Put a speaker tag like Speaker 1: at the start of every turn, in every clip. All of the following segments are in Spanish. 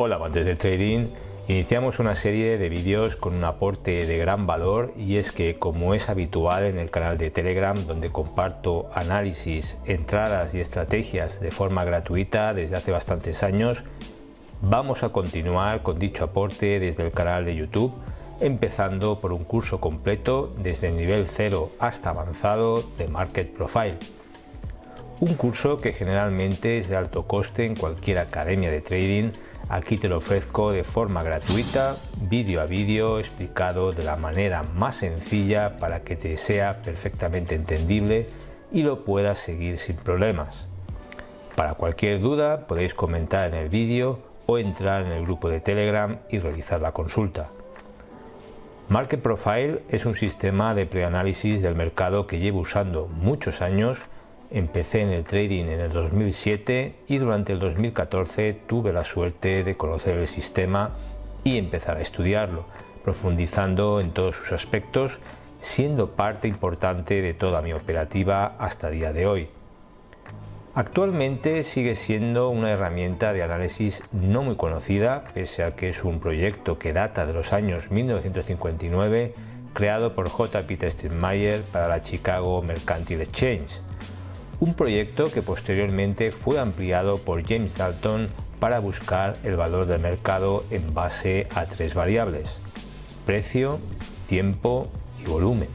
Speaker 1: Hola amantes del trading, iniciamos una serie de vídeos con un aporte de gran valor, y es que, como es habitual en el canal de Telegram, donde comparto análisis, entradas y estrategias de forma gratuita desde hace bastantes años, vamos a continuar con dicho aporte desde el canal de YouTube, empezando por un curso completo desde el nivel 0 hasta avanzado de Market Profile. Un curso que generalmente es de alto coste en cualquier academia de trading. Aquí te lo ofrezco de forma gratuita, vídeo a vídeo, explicado de la manera más sencilla para que te sea perfectamente entendible y lo puedas seguir sin problemas. Para cualquier duda podéis comentar en el vídeo o entrar en el grupo de Telegram y realizar la consulta. Market Profile es un sistema de preanálisis del mercado que llevo usando muchos años. Empecé en el trading en el 2007 y durante el 2014 tuve la suerte de conocer el sistema y empezar a estudiarlo, profundizando en todos sus aspectos, siendo parte importante de toda mi operativa hasta el día de hoy. Actualmente sigue siendo una herramienta de análisis no muy conocida, pese a que es un proyecto que data de los años 1959, creado por J. Peter Steinmeier para la Chicago Mercantile Exchange. Un proyecto que posteriormente fue ampliado por James Dalton para buscar el valor del mercado en base a tres variables: precio, tiempo y volumen.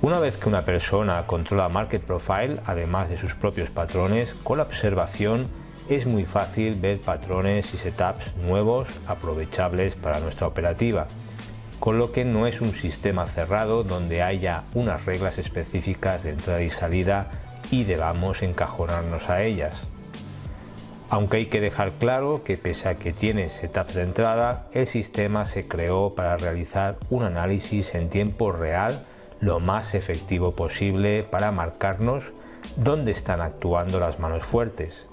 Speaker 1: Una vez que una persona controla Market Profile, además de sus propios patrones, con la observación es muy fácil ver patrones y setups nuevos aprovechables para nuestra operativa, con lo que no es un sistema cerrado donde haya unas reglas específicas de entrada y salida y debamos encajonarnos a ellas. Aunque hay que dejar claro que, pese a que tiene setups de entrada, el sistema se creó para realizar un análisis en tiempo real lo más efectivo posible para marcarnos dónde están actuando las manos fuertes,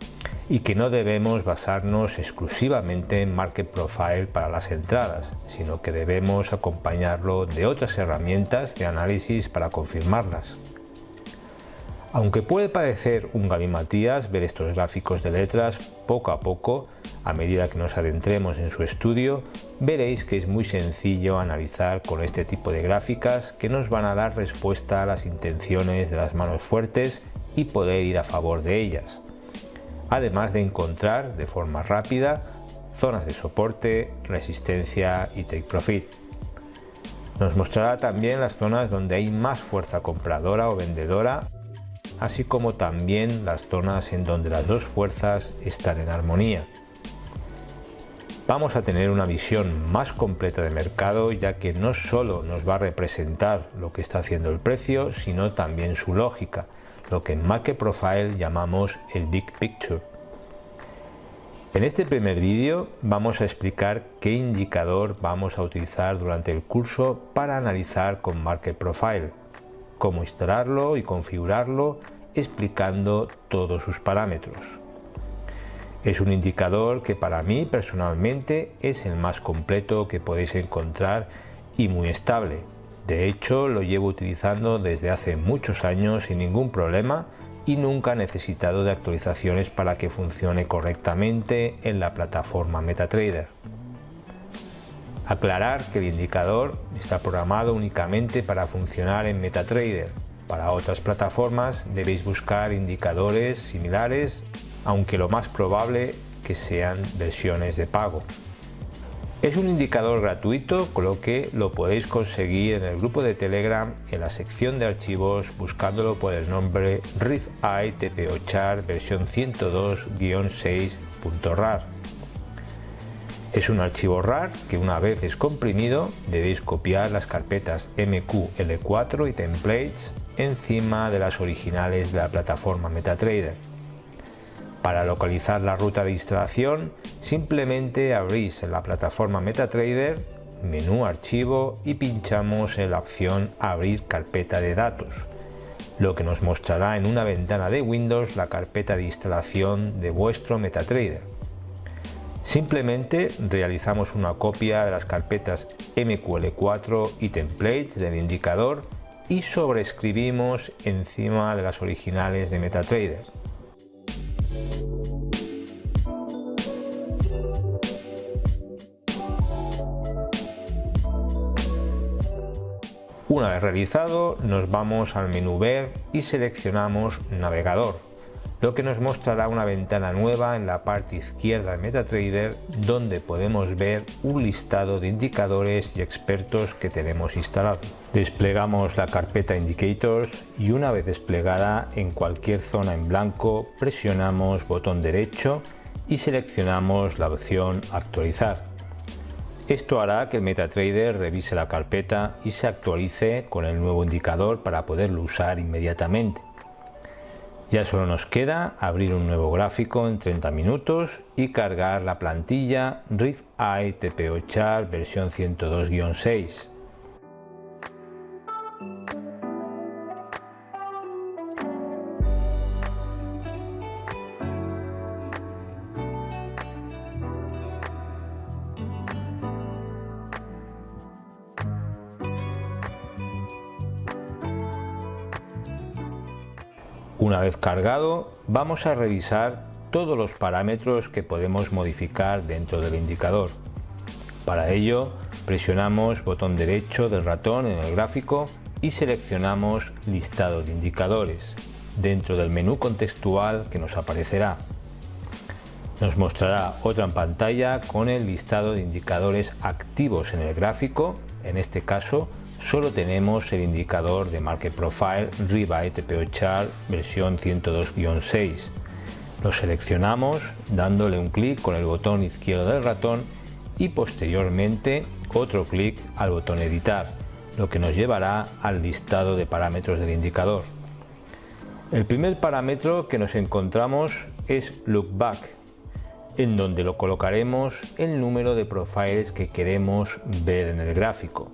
Speaker 1: y que no debemos basarnos exclusivamente en Market Profile para las entradas, sino que debemos acompañarlo de otras herramientas de análisis para confirmarlas. Aunque puede parecer un galimatías ver estos gráficos de letras, poco a poco, a medida que nos adentremos en su estudio, veréis que es muy sencillo analizar con este tipo de gráficas que nos van a dar respuesta a las intenciones de las manos fuertes y poder ir a favor de ellas, además de encontrar de forma rápida zonas de soporte, resistencia y take profit. Nos mostrará también las zonas donde hay más fuerza compradora o vendedora, así como también las zonas en donde las dos fuerzas están en armonía. Vamos a tener una visión más completa de mercado, ya que no solo nos va a representar lo que está haciendo el precio, sino también su lógica, lo que en Market Profile llamamos el Big Picture. En este primer vídeo vamos a explicar qué indicador vamos a utilizar durante el curso para analizar con Market Profile, cómo instalarlo y configurarlo, explicando todos sus parámetros. Es un indicador que para mí personalmente es el más completo que podéis encontrar y muy estable. De hecho, lo llevo utilizando desde hace muchos años sin ningún problema y nunca he necesitado de actualizaciones para que funcione correctamente en la plataforma MetaTrader. Aclarar que el indicador está programado únicamente para funcionar en MetaTrader. Para otras plataformas debéis buscar indicadores similares, aunque lo más probable que sean versiones de pago. Es un indicador gratuito, con lo que lo podéis conseguir en el grupo de Telegram en la sección de archivos, buscándolo por el nombre RIFI TPO Chart versión 102-6.rar. Es un archivo RAR que, una vez es comprimido, debéis copiar las carpetas MQL4 y templates encima de las originales de la plataforma MetaTrader. Para localizar la ruta de instalación, simplemente abrís en la plataforma MetaTrader, menú Archivo, y pinchamos en la opción Abrir carpeta de datos, lo que nos mostrará en una ventana de Windows la carpeta de instalación de vuestro MetaTrader. Simplemente realizamos una copia de las carpetas MQL4 y templates del indicador y sobreescribimos encima de las originales de MetaTrader. Una vez realizado, nos vamos al menú Ver y seleccionamos Navegador, lo que nos mostrará una ventana nueva en la parte izquierda de MetaTrader, donde podemos ver un listado de indicadores y expertos que tenemos instalados. Desplegamos la carpeta Indicators y una vez desplegada en cualquier zona en blanco, presionamos botón derecho y seleccionamos la opción Actualizar. Esto hará que el MetaTrader revise la carpeta y se actualice con el nuevo indicador para poderlo usar inmediatamente. Ya solo nos queda abrir un nuevo gráfico en 30 minutos y cargar la plantilla REEF-I TPO Chart versión 102-6. Una vez cargado, vamos a revisar todos los parámetros que podemos modificar dentro del indicador. Para ello, presionamos botón derecho del ratón en el gráfico y seleccionamos Listado de indicadores dentro del menú contextual que nos aparecerá. Nos mostrará otra pantalla con el listado de indicadores activos en el gráfico. En este caso, solo tenemos el indicador de Market Profile REEF-I TPO Chart versión 102-6. Lo seleccionamos dándole un clic con el botón izquierdo del ratón y posteriormente otro clic al botón Editar, lo que nos llevará al listado de parámetros del indicador. El primer parámetro que nos encontramos es Look Back, en donde lo colocaremos el número de profiles que queremos ver en el gráfico.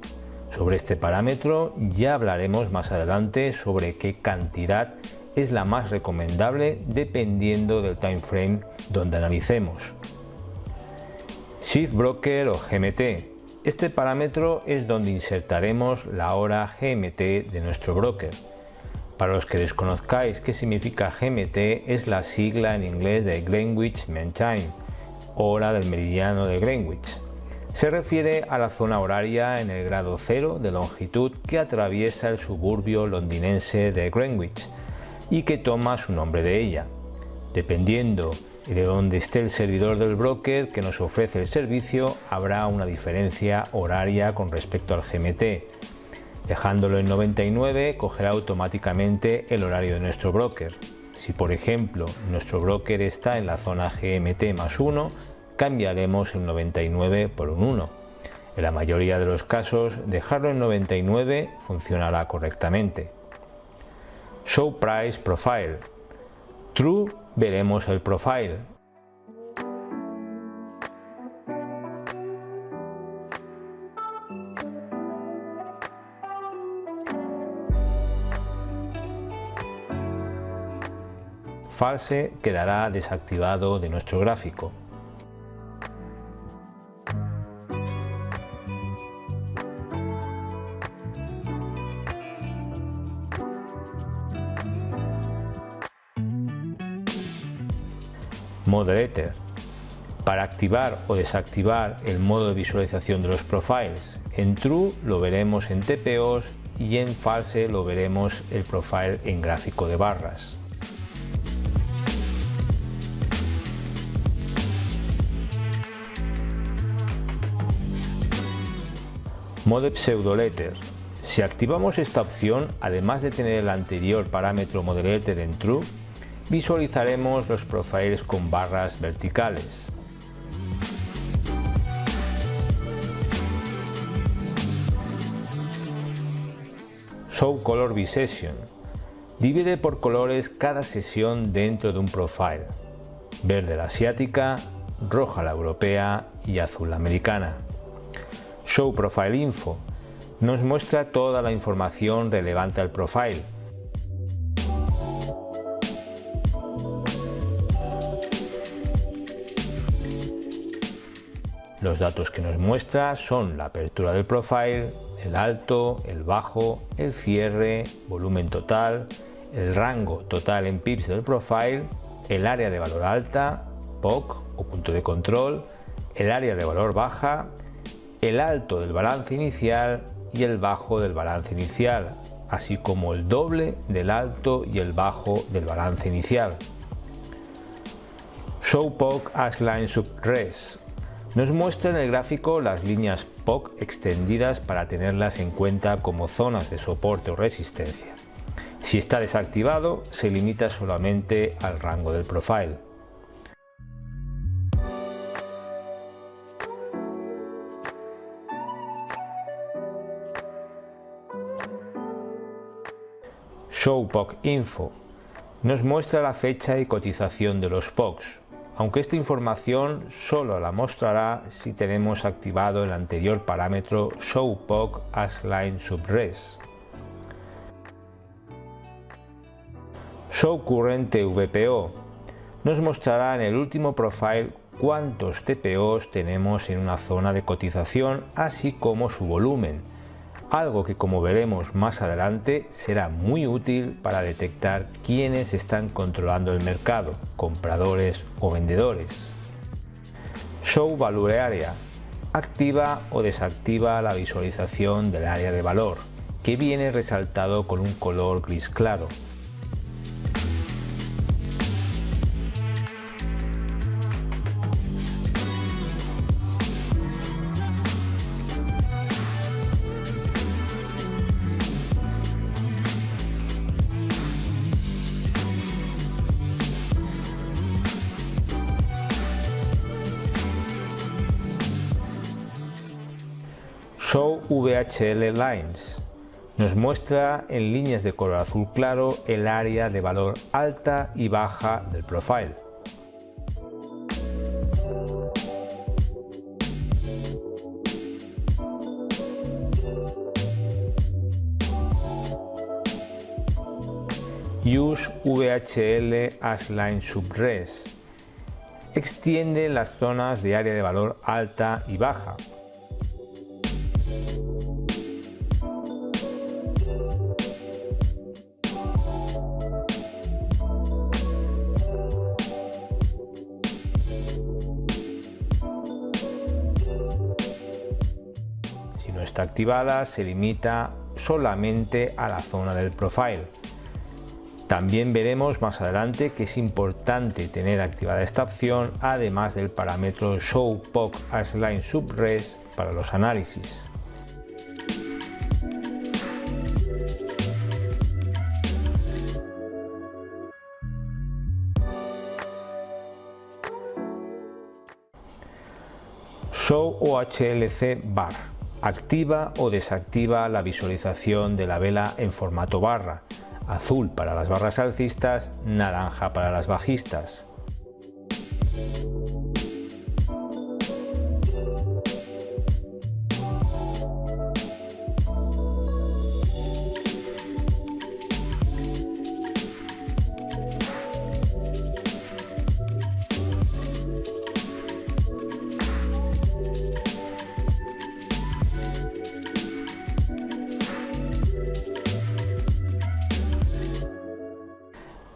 Speaker 1: Sobre este parámetro ya hablaremos más adelante sobre qué cantidad es la más recomendable dependiendo del time frame donde analicemos. Shift Broker o GMT. Este parámetro es donde insertaremos la hora GMT de nuestro broker. Para los que desconozcáis qué significa GMT, es la sigla en inglés de Greenwich Mean Time, hora del meridiano de Greenwich. Se refiere a la zona horaria en el grado 0 de longitud que atraviesa el suburbio londinense de Greenwich y que toma su nombre de ella. Dependiendo de donde esté el servidor del broker que nos ofrece el servicio, habrá una diferencia horaria con respecto al GMT. Dejándolo en 99, cogerá automáticamente el horario de nuestro broker. Si por ejemplo nuestro broker está en la zona GMT más 1, cambiaremos el 99 por un 1. En la mayoría de los casos, dejarlo en 99 funcionará correctamente. Show Price Profile. True, veremos el profile. False quedará desactivado de nuestro gráfico. Moderator. Para activar o desactivar el modo de visualización de los profiles, en True lo veremos en TPOs y en False lo veremos el profile en gráfico de barras. Mode Pseudoletter. Si activamos esta opción, además de tener el anterior parámetro Moderator en True, visualizaremos los profiles con barras verticales. Show Color Bisession. Divide por colores cada sesión dentro de un profile. Verde la asiática, roja la europea y azul la americana. Show Profile Info. Nos muestra toda la información relevante al profile. Los datos que nos muestra son la apertura del profile, el alto, el bajo, el cierre, volumen total, el rango total en pips del profile, el área de valor alta, POC o punto de control, el área de valor baja, el alto del balance inicial y el bajo del balance inicial, así como el doble del alto y el bajo del balance inicial. Show POC as line subres. Nos muestra en el gráfico las líneas POC extendidas para tenerlas en cuenta como zonas de soporte o resistencia. Si está desactivado, se limita solamente al rango del profile. Show POC Info. Nos muestra la fecha y cotización de los POCs, aunque esta información solo la mostrará si tenemos activado el anterior parámetro Show POC as line subres. Show Current TVPO. Nos mostrará en el último profile cuántos TPOs tenemos en una zona de cotización, así como su volumen, algo que, como veremos más adelante, será muy útil para detectar quiénes están controlando el mercado, compradores o vendedores. Show Value Area. Activa o desactiva la visualización del área de valor, que viene resaltado con un color gris claro. Show VHL Lines. Nos muestra en líneas de color azul claro el área de valor alta y baja del profile. Use VHL as line subres. Extiende las zonas de área de valor alta y baja. Si no está activada, se limita solamente a la zona del profile. También veremos más adelante que es importante tener activada esta opción, además del parámetro Show POC as line subres para los análisis. Show OHLC Bar. Activa o desactiva la visualización de la vela en formato barra. Azul para las barras alcistas, naranja para las bajistas.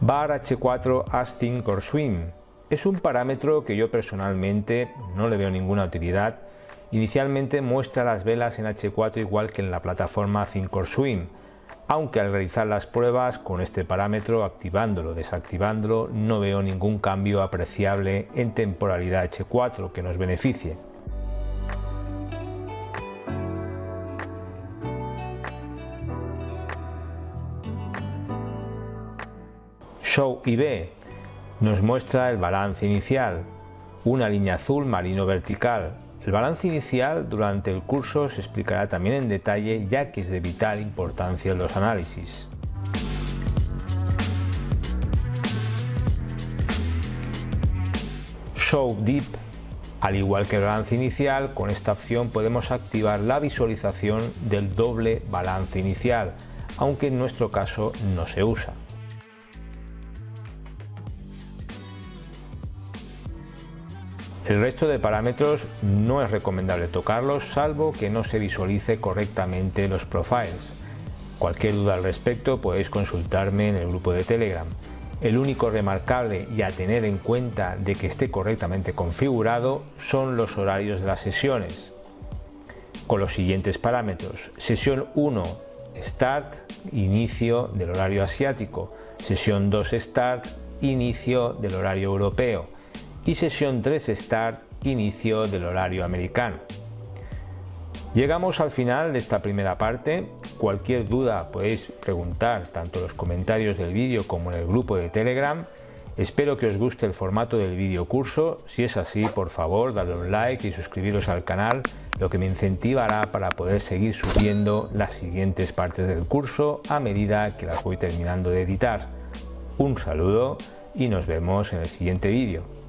Speaker 1: Bar H4 as Sink or Swim. Es un parámetro que yo personalmente no le veo ninguna utilidad. Inicialmente muestra las velas en H4 igual que en la plataforma Sink or Swim, aunque al realizar las pruebas con este parámetro, activándolo o desactivándolo, no veo ningún cambio apreciable en temporalidad H4 que nos beneficie. Show IB nos muestra el balance inicial, una línea azul marino vertical. El balance inicial durante el curso se explicará también en detalle, ya que es de vital importancia en los análisis. Show Dip. Al igual que el balance inicial, con esta opción podemos activar la visualización del doble balance inicial, aunque en nuestro caso no se usa. El resto de parámetros no es recomendable tocarlos, salvo que no se visualice correctamente los profiles. Cualquier duda al respecto podéis consultarme en el grupo de Telegram. El único remarcable y a tener en cuenta de que esté correctamente configurado son los horarios de las sesiones. con los siguientes parámetros. Sesión 1, Start, inicio del horario asiático. Sesión 2, Start, inicio del horario europeo. Y sesión 3, Start, inicio del horario americano. Llegamos al final de esta primera parte. Cualquier duda podéis preguntar tanto en los comentarios del vídeo como en el grupo de Telegram. Espero que os guste el formato del vídeo curso. Si es así, por favor, dadle un like y suscribiros al canal, lo que me incentivará para poder seguir subiendo las siguientes partes del curso a medida que las voy terminando de editar. Un saludo y nos vemos en el siguiente vídeo.